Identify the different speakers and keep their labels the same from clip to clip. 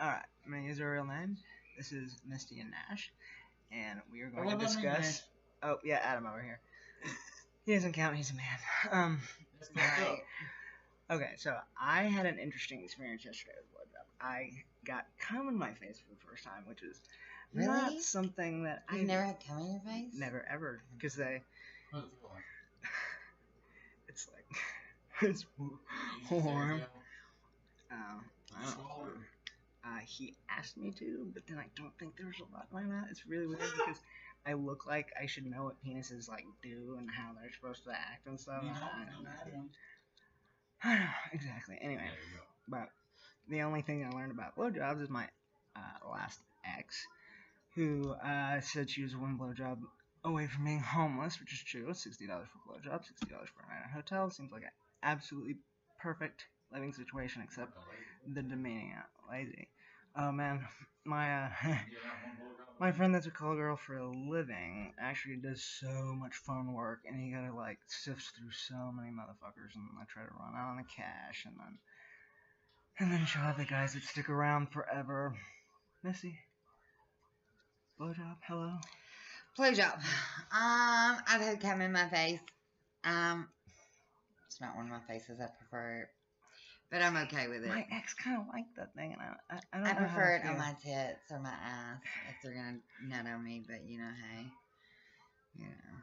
Speaker 1: Alright, I'm going to use our real names. This is Misty and Nash, and we are going
Speaker 2: What
Speaker 1: to
Speaker 2: about me,
Speaker 1: discuss. Oh, yeah, Adam over here. He doesn't count, he's a man.
Speaker 2: That's fucked up.
Speaker 1: Okay, so I had an interesting experience yesterday with blowjob. I got cum in my face for the first time, which is
Speaker 3: Really?
Speaker 1: not something that
Speaker 3: You've never had cum in your face?
Speaker 1: never ever, because they.
Speaker 2: What does it feel like?
Speaker 1: It's like. It's warm. I don't
Speaker 2: Swallow
Speaker 1: know.
Speaker 2: it.
Speaker 1: He asked me to, but then I don't think there was a lot in my mouth. It's really weird because I look like I should know what penises like do and how they're supposed to act and stuff.
Speaker 2: You
Speaker 1: I
Speaker 2: don't
Speaker 1: don't
Speaker 2: have
Speaker 1: know.
Speaker 2: one.
Speaker 1: I don't know exactly. Anyway,
Speaker 2: There you go.
Speaker 1: but the only thing I learned about blowjobs is my last ex, who said she was one blowjob away from being homeless, which is true. $60 for blowjob, $60 for a night at a hotel. Seems like an absolutely perfect living situation, except the demeaning lazy. Oh man, my my friend that's a call girl for a living actually does so much phone work, and he gotta like sift through so many motherfuckers, and I try to run out on the cash, and then she'll have the guys that stick around forever. Missy, blowjob, hello.
Speaker 3: Blowjob. I've had cum in my face. It's not one of my faces I prefer, but I'm okay with it.
Speaker 1: My ex kind of liked that thing, and I don't
Speaker 3: I
Speaker 1: know how
Speaker 3: prefer
Speaker 1: I
Speaker 3: it
Speaker 1: feel.
Speaker 3: on my tits or my ass if they're gonna nut on me. But you know, hey, you know.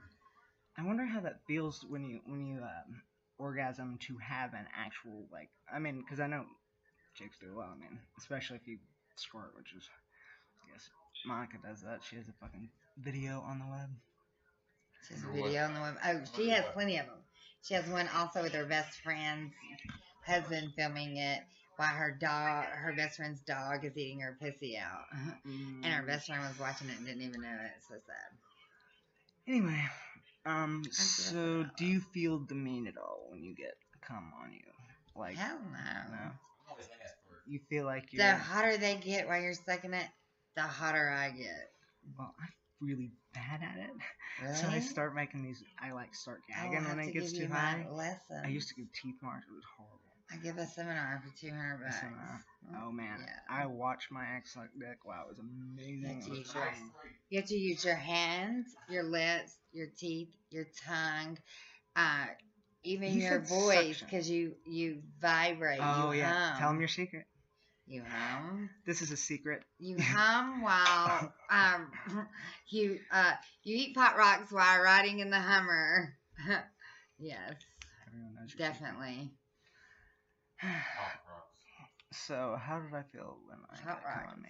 Speaker 1: I wonder how that feels when you orgasm to have an actual like. I mean, because I know chicks do well. I mean, especially if you squirt, which is, I guess Monica does that. She has a fucking video on the web.
Speaker 3: She has a video on the web. Oh, she has plenty of them. She has one also with her best friend's husband filming it while her best friend's dog is eating her pussy out. And her best friend was watching it and didn't even know it. It's so sad.
Speaker 1: Anyway, so do you feel demeaned at all when you get cum on you? Like,
Speaker 3: Hell no.
Speaker 1: no?
Speaker 2: I'm always asked for it.
Speaker 1: You feel like you're.
Speaker 3: The hotter they get while you're sucking it, the hotter I get.
Speaker 1: Well, I'm really bad at it.
Speaker 3: Really?
Speaker 1: So I start making these. I like start
Speaker 3: I will
Speaker 1: gagging
Speaker 3: have
Speaker 1: when
Speaker 3: to
Speaker 1: it gets
Speaker 3: give
Speaker 1: too
Speaker 3: you
Speaker 1: high.
Speaker 3: my lesson.
Speaker 1: I used to give teeth marks. It was horrible.
Speaker 3: I give a seminar for $200.
Speaker 1: Oh man,
Speaker 3: Yeah.
Speaker 1: I watched my ex suck dick. Wow, it was amazing.
Speaker 3: You have to
Speaker 1: It was
Speaker 3: use your,
Speaker 1: awesome.
Speaker 3: you have to use your hands, your lips, your teeth, your tongue, even
Speaker 1: He
Speaker 3: your
Speaker 1: said
Speaker 3: voice,
Speaker 1: suction.
Speaker 3: because you vibrate.
Speaker 1: Oh
Speaker 3: you
Speaker 1: yeah,
Speaker 3: hum.
Speaker 1: tell them your secret.
Speaker 3: You hum.
Speaker 1: This is a secret.
Speaker 3: You hum while you eat pot rocks while riding in the Hummer. Yes,
Speaker 1: Everyone knows your
Speaker 3: definitely.
Speaker 1: secret. So how did I feel when I
Speaker 3: Hot
Speaker 1: got cum
Speaker 3: rocks.
Speaker 1: on me?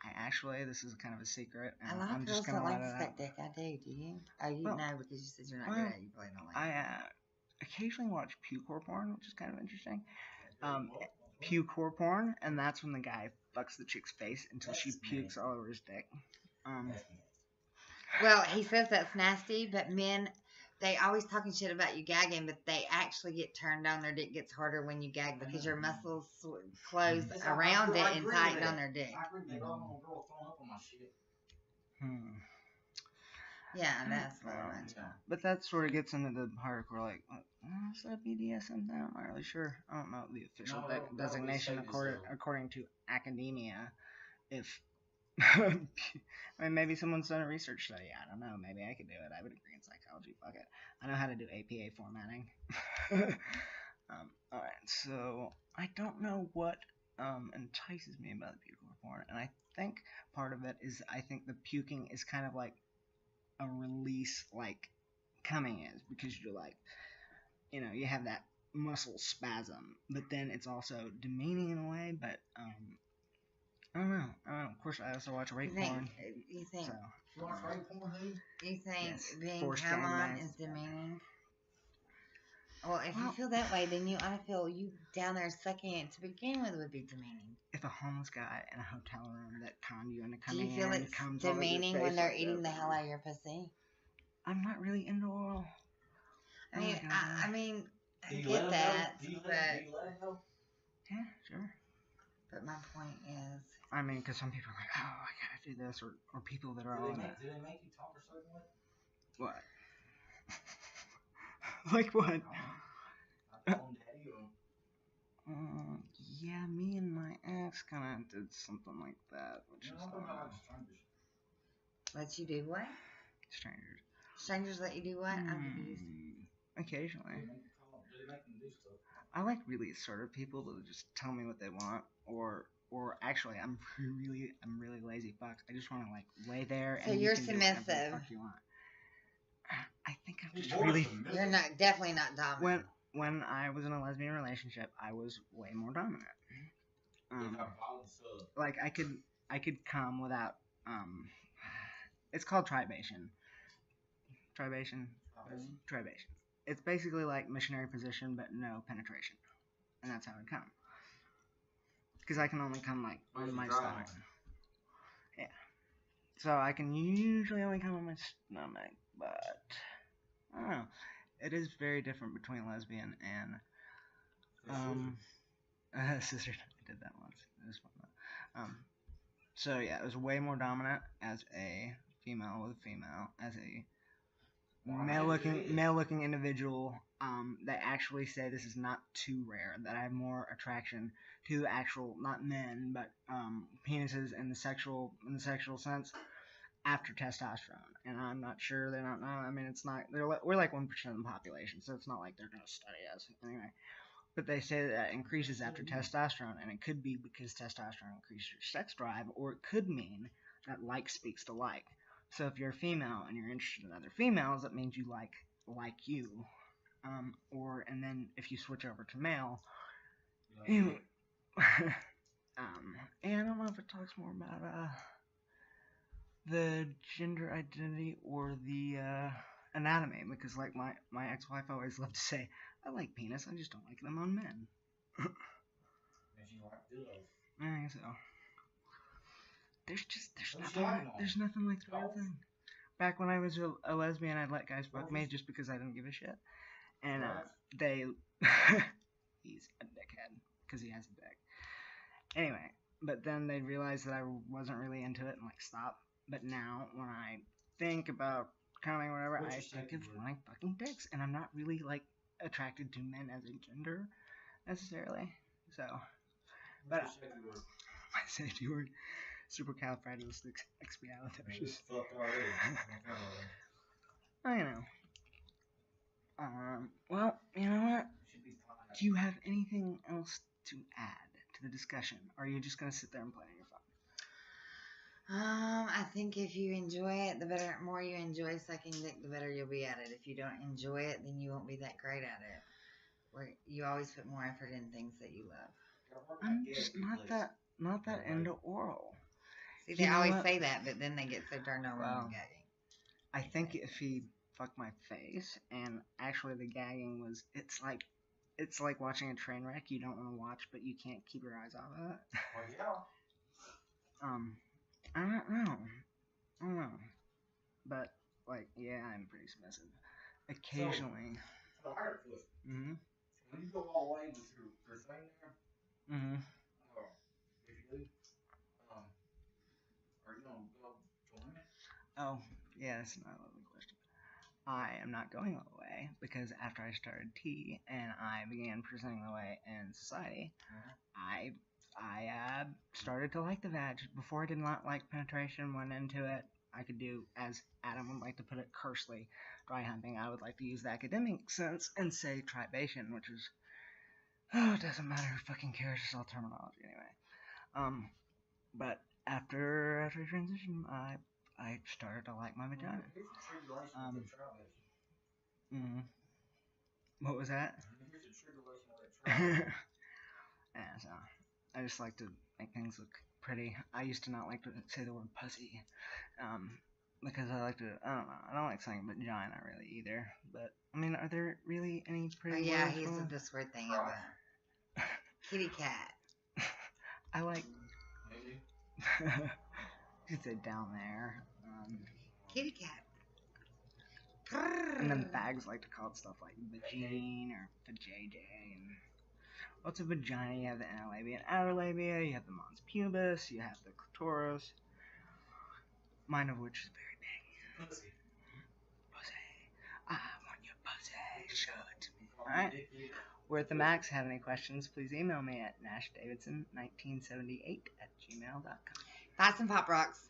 Speaker 1: I actually, this is kind of a secret,
Speaker 3: A
Speaker 1: and
Speaker 3: lot
Speaker 1: I'm
Speaker 3: of
Speaker 1: just
Speaker 3: girls
Speaker 1: gonna
Speaker 3: don't
Speaker 1: let
Speaker 3: like
Speaker 1: it
Speaker 3: to
Speaker 1: out.
Speaker 3: suck dick. I do. Do you? Oh, you
Speaker 1: Well,
Speaker 3: know because you said you're not
Speaker 1: well,
Speaker 3: good at it. You probably don't like it.
Speaker 1: I occasionally watch puke porn, which is kind of interesting. Puke porn, and that's when the guy fucks the chick's face until she pukes all over his dick.
Speaker 3: Well, he says that's nasty, but men, they always talking shit about you gagging, but they actually get turned on. Their dick gets harder when you gag because your muscles close around it and tighten on their dick.
Speaker 2: I agree with that. I don't want a girl throwing up on my shit.
Speaker 3: Yeah, that's very much.
Speaker 1: But that sort of gets into the hardcore, like, what's that BDSM thing? I'm not really sure. I don't know the official designation according to academia. If I mean, maybe someone's done a research study. I don't know. Maybe I could do it. I would agree in psychology. Fuck it. I know how to do APA formatting. All right. So I don't know what entices me about the puke porn, and I think part of it is I think the puking is kind of like a release, like coming is, because you're like, you have that muscle spasm, but then it's also demeaning in a way. But I don't know. Of course, I also watch rape porn.
Speaker 3: You think?
Speaker 1: So,
Speaker 2: You want rape porn, dude?
Speaker 3: You think
Speaker 1: Yes,
Speaker 3: being
Speaker 1: forced
Speaker 3: come on
Speaker 1: gangbangs.
Speaker 3: is demeaning? Well, if you feel that way, then you ought to feel you down there sucking it to begin with would be demeaning.
Speaker 1: If a homeless guy in a hotel room that conned you into
Speaker 3: Do
Speaker 1: coming
Speaker 3: you feel
Speaker 1: in
Speaker 3: it's
Speaker 1: comes all over your
Speaker 3: demeaning
Speaker 1: face
Speaker 3: when they're
Speaker 1: like
Speaker 3: eating
Speaker 1: that,
Speaker 3: the hell out of your pussy?
Speaker 1: I'm not really into oral.
Speaker 3: I mean,
Speaker 1: Oh my God.
Speaker 3: I mean, I
Speaker 2: Do you
Speaker 3: get
Speaker 2: let him
Speaker 3: that,
Speaker 2: know? Do you
Speaker 3: but
Speaker 2: let him know?
Speaker 1: Yeah, sure.
Speaker 3: my point is,
Speaker 1: I mean, because some people are like, oh, I gotta do this, or people that are all
Speaker 2: Do
Speaker 1: in
Speaker 2: they
Speaker 1: it.
Speaker 2: make you talk a certain way?
Speaker 1: What? Like what?
Speaker 2: I call him daddy or...
Speaker 1: Yeah, me and my ex kind of did something like that, which
Speaker 2: You
Speaker 1: is
Speaker 2: know, I don't like strangers.
Speaker 3: Let you do what?
Speaker 1: strangers.
Speaker 3: Strangers let you do what? I'm confused.
Speaker 1: Occasionally.
Speaker 2: They make them do stuff.
Speaker 1: I like really assertive people that just tell me what they want, or actually, I'm really lazy. Fuck, I just want to like lay there
Speaker 3: So
Speaker 1: and
Speaker 3: you're
Speaker 1: you can do whatever the
Speaker 3: submissive.
Speaker 1: fuck you want. I think I'm
Speaker 2: You're
Speaker 1: just
Speaker 2: more
Speaker 1: really.
Speaker 2: submissive.
Speaker 3: You're not definitely not dominant.
Speaker 1: When I was in a lesbian relationship, I was way more dominant.
Speaker 2: You got violent sub.
Speaker 1: Like I could come without it's called tribation. Tribation. Tribation. It's basically like missionary position, but no penetration, and that's how I come. Because I can only come like on my stomach. Yeah. So I can usually only come on my stomach, but I don't know. It is very different between lesbian and sister. I did that once. It was fun though. So yeah, it was way more dominant as a female with a female, as a male looking individual. They actually say this is not too rare, that I have more attraction to actual, not men, but penises in the sexual sense after testosterone. And I'm not sure, they don't know. I mean, it's not, we're like 1% of the population, so it's not like they're going to study us anyway. But they say that increases after testosterone, and it could be because testosterone increases your sex drive, or it could mean that like speaks to like. So if you're a female and you're interested in other females, that means you like you. And then if you switch over to male, you, and I don't know if it talks more about the gender identity or the anatomy, because like my ex-wife always loved to say, I like penis, I just don't like them on men. I think so. There's nothing like the real thing. Back when I was a lesbian, I'd let guys fuck me just because I didn't give a shit. And they he's a dickhead because he has a dick. Anyway, but then they realized that I wasn't really into it and like stopped. But now when I think about coming or whatever, I think of like fucking dicks, and I'm not really like attracted to men as a gender necessarily. So, but my safety word, supercalifragilisticexpialidocious. I know. Well, you know what? Do you have anything else to add to the discussion? Or are you just gonna sit there and play on your phone?
Speaker 3: I think if you enjoy it, the more you enjoy sucking dick, the better you'll be at it. If you don't enjoy it, then you won't be that great at it. Where you always put more effort in things that you love.
Speaker 1: I'm just not that into oral.
Speaker 3: See, they always say that, but then they get so turned on when I'm gagging.
Speaker 1: I think if he fucked my face, and actually the gagging was, it's like watching a train wreck you don't want to watch, but you can't keep your eyes off of it.
Speaker 2: Well, yeah.
Speaker 1: I don't know. But, like, yeah, I'm pretty submissive. Occasionally.
Speaker 2: So I got a question.
Speaker 1: Mm-hmm.
Speaker 2: When you go all the way with your thing there,
Speaker 1: Mm-hmm.
Speaker 2: if you do, are you gonna go join it?
Speaker 1: Oh, yeah, that's another lovely question. I am not going all the way, because after I started T and I began presenting the way in society, I started to like the vag. Before I did not like penetration, went into it. I could do, as Adam would like to put it, cursely, dry humping. I would like to use the academic sense and say tribation, which is, it doesn't matter who fucking cares, it's all terminology anyway. But after transition, I started to like my vagina. What was that? Yeah, so I just like to make things look pretty. I used to not like to say the word pussy, because I like to, I don't know, I don't like saying vagina really either. But I mean, are there really any pretty
Speaker 3: yeah,
Speaker 1: words?
Speaker 3: he said this weird thing about kitty cat.
Speaker 1: I like. You could say down there.
Speaker 3: Kitty cat.
Speaker 1: And then fags like to call it stuff like vagine or vajayjay. And what's a vagina? You have the inner labia and outer labia. You have the mons pubis. You have the clitoris. Mine of which is very big. Pussy. I want your pussy. Show it to me. Alright? Worth the Max have any questions, please email me at nashdavidson1978 at gmail.com.
Speaker 3: Buy some Pop Rocks.